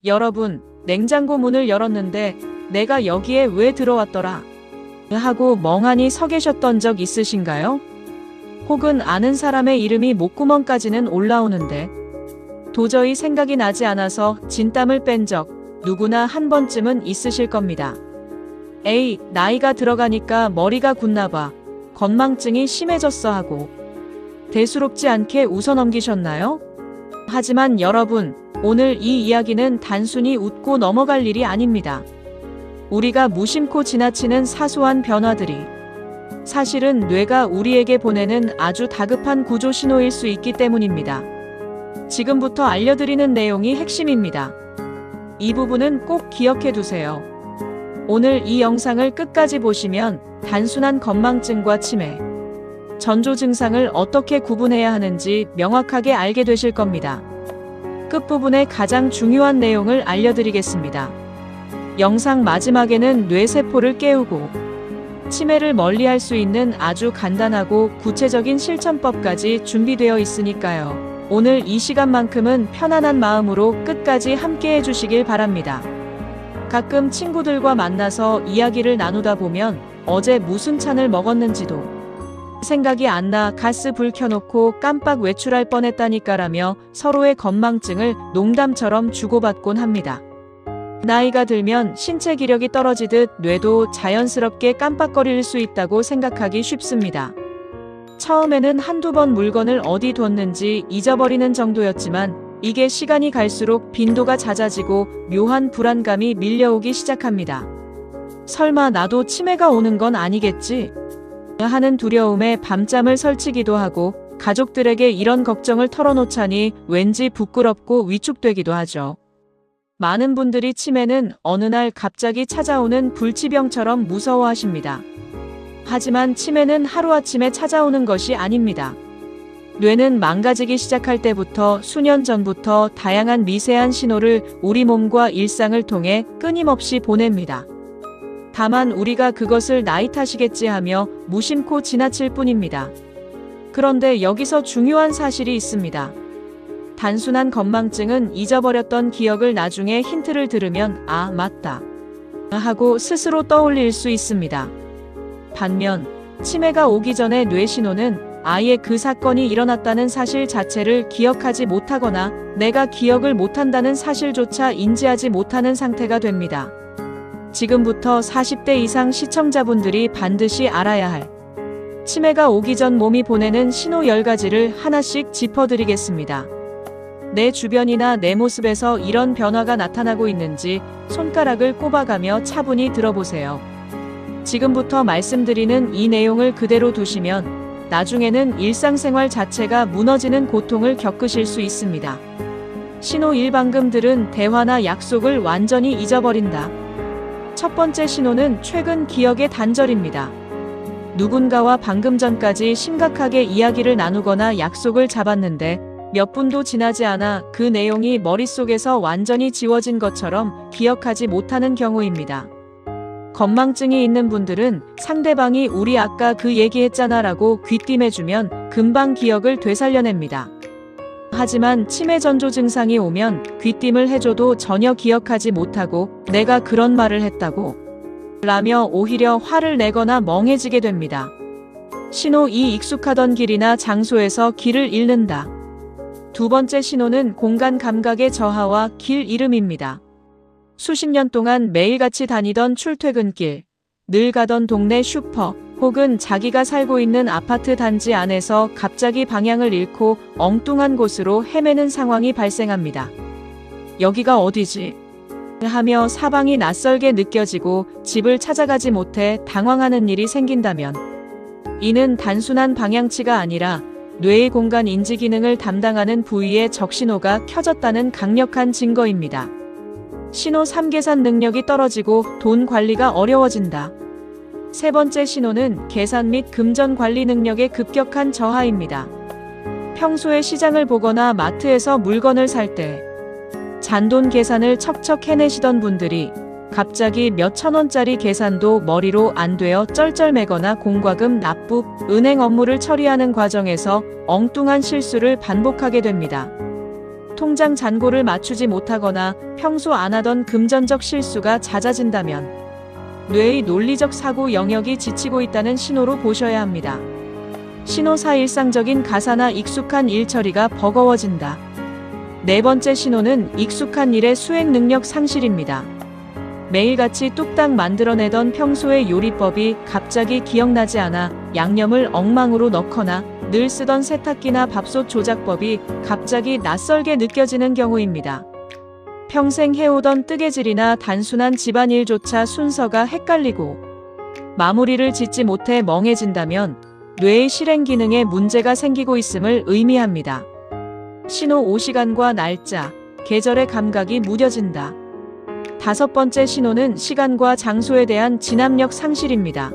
여러분, 냉장고 문을 열었는데 내가 여기에 왜 들어왔더라? 하고 멍하니 서 계셨던 적 있으신가요? 혹은 아는 사람의 이름이 목구멍까지는 올라오는데 도저히 생각이 나지 않아서 진땀을 뺀 적 누구나 한 번쯤은 있으실 겁니다. 에이, 나이가 들어가니까 머리가 굳나봐. 건망증이 심해졌어 하고 대수롭지 않게 웃어 넘기셨나요? 하지만 여러분, 오늘 이 이야기는 단순히 웃고 넘어갈 일이 아닙니다. 우리가 무심코 지나치는 사소한 변화들이 사실은 뇌가 우리에게 보내는 아주 다급한 구조 신호일 수 있기 때문입니다. 지금부터 알려드리는 내용이 핵심입니다. 이 부분은 꼭 기억해 두세요. 오늘 이 영상을 끝까지 보시면 단순한 건망증과 치매, 전조 증상을 어떻게 구분해야 하는지 명확하게 알게 되실 겁니다. 끝부분에 가장 중요한 내용을 알려드리겠습니다. 영상 마지막에는 뇌세포를 깨우고 치매를 멀리할 수 있는 아주 간단하고 구체적인 실천법까지 준비되어 있으니까요. 오늘 이 시간만큼은 편안한 마음으로 끝까지 함께 해주시길 바랍니다. 가끔 친구들과 만나서 이야기를 나누다 보면 어제 무슨 찬을 먹었는지도 생각이 안 나 가스 불 켜놓고 깜빡 외출할 뻔했다니까라며 서로의 건망증을 농담처럼 주고받곤 합니다. 나이가 들면 신체 기력이 떨어지듯 뇌도 자연스럽게 깜빡거릴 수 있다고 생각하기 쉽습니다. 처음에는 한두 번 물건을 어디 뒀는지 잊어버리는 정도였지만 이게 시간이 갈수록 빈도가 잦아지고 묘한 불안감이 밀려오기 시작합니다. 설마 나도 치매가 오는 건 아니겠지? 하는 두려움에 밤잠을 설치기도 하고 가족들에게 이런 걱정을 털어놓자니 왠지 부끄럽고 위축되기도 하죠. 많은 분들이 치매는 어느 날 갑자기 찾아오는 불치병처럼 무서워하십니다. 하지만 치매는 하루아침에 찾아오는 것이 아닙니다. 뇌는 망가지기 시작할 때부터 수년 전부터 다양한 미세한 신호를 우리 몸과 일상을 통해 끊임없이 보냅니다. 다만 우리가 그것을 나이 탓이겠지 하며 무심코 지나칠 뿐입니다. 그런데 여기서 중요한 사실이 있습니다. 단순한 건망증은 잊어버렸던 기억을 나중에 힌트를 들으면 아, 맞다 하고 스스로 떠올릴 수 있습니다. 반면 치매가 오기 전에 뇌 신호는 아예 그 사건이 일어났다는 사실 자체를 기억하지 못하거나 내가 기억을 못한다는 사실조차 인지하지 못하는 상태가 됩니다. 지금부터 40대 이상 시청자분들이 반드시 알아야 할 치매가 오기 전 몸이 보내는 신호 10가지를 하나씩 짚어드리겠습니다. 내 주변이나 내 모습에서 이런 변화가 나타나고 있는지 손가락을 꼽아가며 차분히 들어보세요. 지금부터 말씀드리는 이 내용을 그대로 두시면 나중에는 일상생활 자체가 무너지는 고통을 겪으실 수 있습니다. 신호 1, 방금 들은 대화나 약속을 완전히 잊어버린다. 첫 번째 신호는 최근 기억의 단절입니다. 누군가와 방금 전까지 심각하게 이야기를 나누거나 약속을 잡았는데 몇 분도 지나지 않아 그 내용이 머릿속에서 완전히 지워진 것처럼 기억하지 못하는 경우입니다. 건망증이 있는 분들은 상대방이 우리 아까 그 얘기했잖아 라고 귀띔해주면 금방 기억을 되살려냅니다. 하지만 치매 전조 증상이 오면 귀띔을 해줘도 전혀 기억하지 못하고 내가 그런 말을 했다고 라며 오히려 화를 내거나 멍해지게 됩니다. 신호 2, 익숙하던 길이나 장소에서 길을 잃는다. 두 번째 신호는 공간 감각의 저하와 길 잃음입니다. 수십 년 동안 매일같이 다니던 출퇴근길, 늘 가던 동네 슈퍼, 혹은 자기가 살고 있는 아파트 단지 안에서 갑자기 방향을 잃고 엉뚱한 곳으로 헤매는 상황이 발생합니다. 여기가 어디지? 하며 사방이 낯설게 느껴지고 집을 찾아가지 못해 당황하는 일이 생긴다면 이는 단순한 방향치가 아니라 뇌의 공간 인지 기능을 담당하는 부위의 적신호가 켜졌다는 강력한 증거입니다. 신호 3, 계산 능력이 떨어지고 돈 관리가 어려워진다. 세 번째 신호는 계산 및 금전 관리 능력의 급격한 저하입니다. 평소에 시장을 보거나 마트에서 물건을 살 때 잔돈 계산을 척척 해내시던 분들이 갑자기 몇천 원짜리 계산도 머리로 안 되어 쩔쩔매거나 공과금 납부, 은행 업무를 처리하는 과정에서 엉뚱한 실수를 반복하게 됩니다. 통장 잔고를 맞추지 못하거나 평소 안 하던 금전적 실수가 잦아진다면 뇌의 논리적 사고 영역이 지치고 있다는 신호로 보셔야 합니다. 신호 4. 일상적인 가사나 익숙한 일 처리가 버거워진다. 네 번째 신호는 익숙한 일의 수행 능력 상실입니다. 매일같이 뚝딱 만들어내던 평소의 요리법이 갑자기 기억나지 않아 양념을 엉망으로 넣거나 늘 쓰던 세탁기나 밥솥 조작법이 갑자기 낯설게 느껴지는 경우입니다. 평생 해오던 뜨개질이나 단순한 집안일조차 순서가 헷갈리고 마무리를 짓지 못해 멍해진다면 뇌의 실행 기능에 문제가 생기고 있음을 의미합니다. 신호 5. 시간과 날짜, 계절의 감각이 무뎌진다. 다섯 번째 신호는 시간과 장소에 대한 진압력 상실입니다.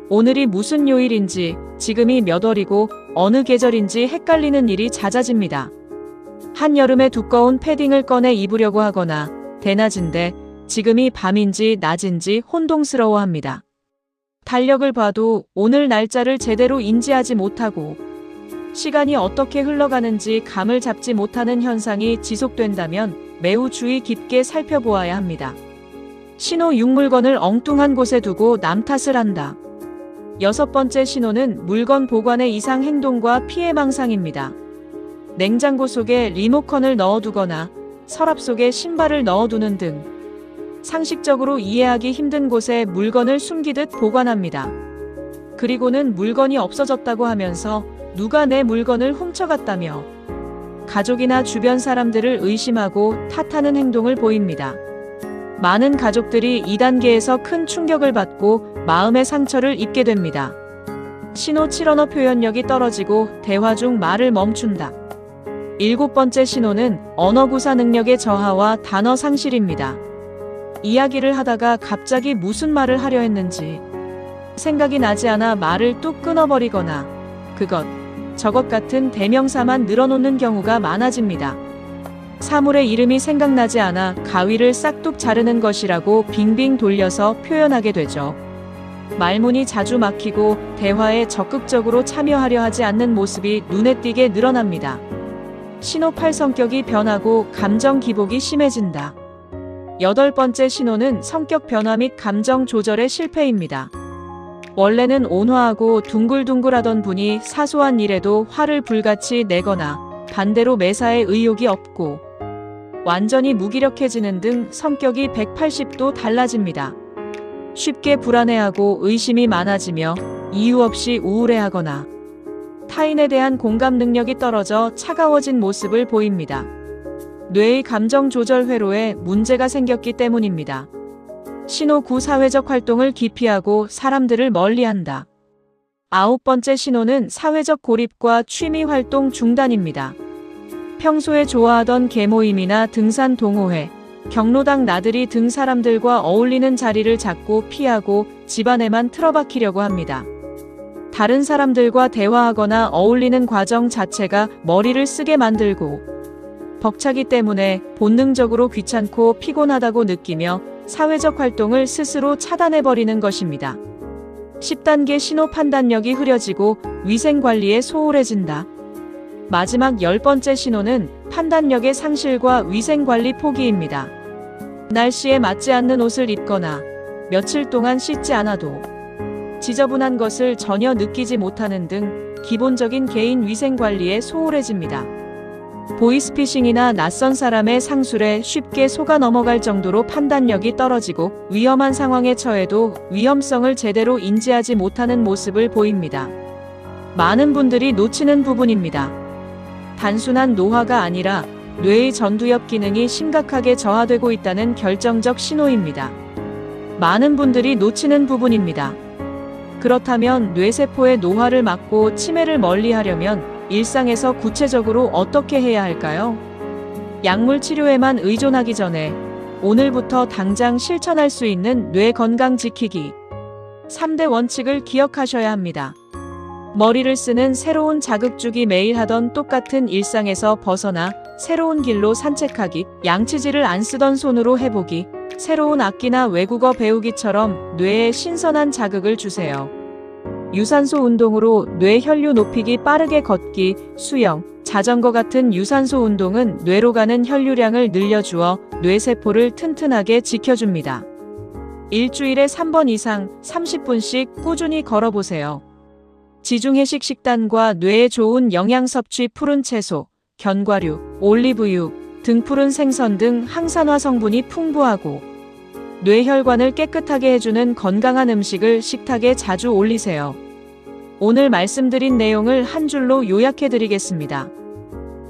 오늘이 무슨 요일인지, 지금이 몇 월이고 어느 계절인지 헷갈리는 일이 잦아집니다. 한여름에 두꺼운 패딩을 꺼내 입으려고 하거나 대낮인데 지금이 밤인지 낮인지 혼동스러워합니다. 달력을 봐도 오늘 날짜를 제대로 인지하지 못하고 시간이 어떻게 흘러가는지 감을 잡지 못하는 현상이 지속된다면 매우 주의 깊게 살펴보아야 합니다. 신호 6. 물건을 엉뚱한 곳에 두고 남 탓을 한다. 여섯 번째 신호는 물건 보관의 이상 행동과 피해망상입니다. 냉장고 속에 리모컨을 넣어두거나 서랍 속에 신발을 넣어두는 등 상식적으로 이해하기 힘든 곳에 물건을 숨기듯 보관합니다. 그리고는 물건이 없어졌다고 하면서 누가 내 물건을 훔쳐갔다며 가족이나 주변 사람들을 의심하고 탓하는 행동을 보입니다. 많은 가족들이 이 단계에서 큰 충격을 받고 마음의 상처를 입게 됩니다. 신호 7. 언어 표현력이 떨어지고 대화 중 말을 멈춘다. 일곱 번째 신호는 언어 구사 능력의 저하와 단어 상실입니다. 이야기를 하다가 갑자기 무슨 말을 하려 했는지 생각이 나지 않아 말을 뚝 끊어버리거나 그것, 저것 같은 대명사만 늘어놓는 경우가 많아집니다. 사물의 이름이 생각나지 않아 가위를 싹둑 자르는 것이라고 빙빙 돌려서 표현하게 되죠. 말문이 자주 막히고 대화에 적극적으로 참여하려 하지 않는 모습이 눈에 띄게 늘어납니다. 신호 8. 성격이 변하고 감정 기복이 심해진다. 여덟 번째 신호는 성격 변화 및 감정 조절의 실패입니다. 원래는 온화하고 둥글둥글하던 분이 사소한 일에도 화를 불같이 내거나 반대로 매사에 의욕이 없고 완전히 무기력해지는 등 성격이 180도 달라집니다. 쉽게 불안해하고 의심이 많아지며 이유 없이 우울해하거나 타인에 대한 공감 능력이 떨어져 차가워진 모습을 보입니다. 뇌의 감정 조절 회로에 문제가 생겼기 때문입니다. 신호 9. 사회적 활동을 기피하고 사람들을 멀리한다. 아홉 번째 신호는 사회적 고립과 취미 활동 중단입니다. 평소에 좋아하던 계모임이나 등산 동호회, 경로당 나들이 등 사람들과 어울리는 자리를 자꾸 피하고 집안에만 틀어박히려고 합니다. 다른 사람들과 대화하거나 어울리는 과정 자체가 머리를 쓰게 만들고 벅차기 때문에 본능적으로 귀찮고 피곤하다고 느끼며 사회적 활동을 스스로 차단해버리는 것입니다. 10단계 신호 판단력이 흐려지고 위생관리에 소홀해진다. 마지막 10번째 신호는 판단력의 상실과 위생관리 포기입니다. 날씨에 맞지 않는 옷을 입거나 며칠 동안 씻지 않아도 지저분한 것을 전혀 느끼지 못하는 등 기본적인 개인 위생관리에 소홀해집니다. 보이스피싱이나 낯선 사람의 상술에 쉽게 속아 넘어갈 정도로 판단력이 떨어지고 위험한 상황에 처해도 위험성을 제대로 인지하지 못하는 모습을 보입니다. 많은 분들이 놓치는 부분입니다. 단순한 노화가 아니라 뇌의 전두엽 기능이 심각하게 저하되고 있다는 결정적 신호입니다. 많은 분들이 놓치는 부분입니다. 그렇다면 뇌세포의 노화를 막고 치매를 멀리하려면 일상에서 구체적으로 어떻게 해야 할까요? 약물 치료에만 의존하기 전에 오늘부터 당장 실천할 수 있는 뇌 건강 지키기 3대 원칙을 기억하셔야 합니다. 머리를 쓰는 새로운 자극 주기, 매일 하던 똑같은 일상에서 벗어나 새로운 길로 산책하기, 양치질을 안 쓰던 손으로 해보기, 새로운 악기나 외국어 배우기처럼 뇌에 신선한 자극을 주세요. 유산소 운동으로 뇌 혈류 높이기, 빠르게 걷기, 수영, 자전거 같은 유산소 운동은 뇌로 가는 혈류량을 늘려주어 뇌세포를 튼튼하게 지켜줍니다. 일주일에 3번 이상 30분씩 꾸준히 걸어보세요. 지중해식 식단과 뇌에 좋은 영양 섭취, 푸른 채소, 견과류, 올리브유 등 푸른 생선 등 항산화 성분이 풍부하고 뇌혈관을 깨끗하게 해주는 건강한 음식을 식탁에 자주 올리세요. 오늘 말씀드린 내용을 한 줄로 요약해드리겠습니다.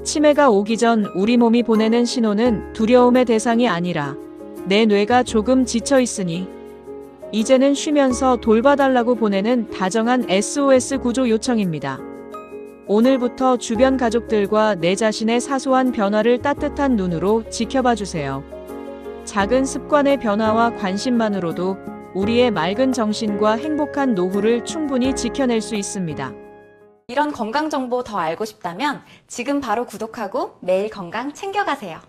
치매가 오기 전 우리 몸이 보내는 신호는 두려움의 대상이 아니라 내 뇌가 조금 지쳐 있으니 이제는 쉬면서 돌봐달라고 보내는 다정한 SOS 구조 요청입니다. 오늘부터 주변 가족들과 내 자신의 사소한 변화를 따뜻한 눈으로 지켜봐 주세요. 작은 습관의 변화와 관심만으로도 우리의 맑은 정신과 행복한 노후를 충분히 지켜낼 수 있습니다. 이런 건강 정보 더 알고 싶다면 지금 바로 구독하고 매일 건강 챙겨가세요.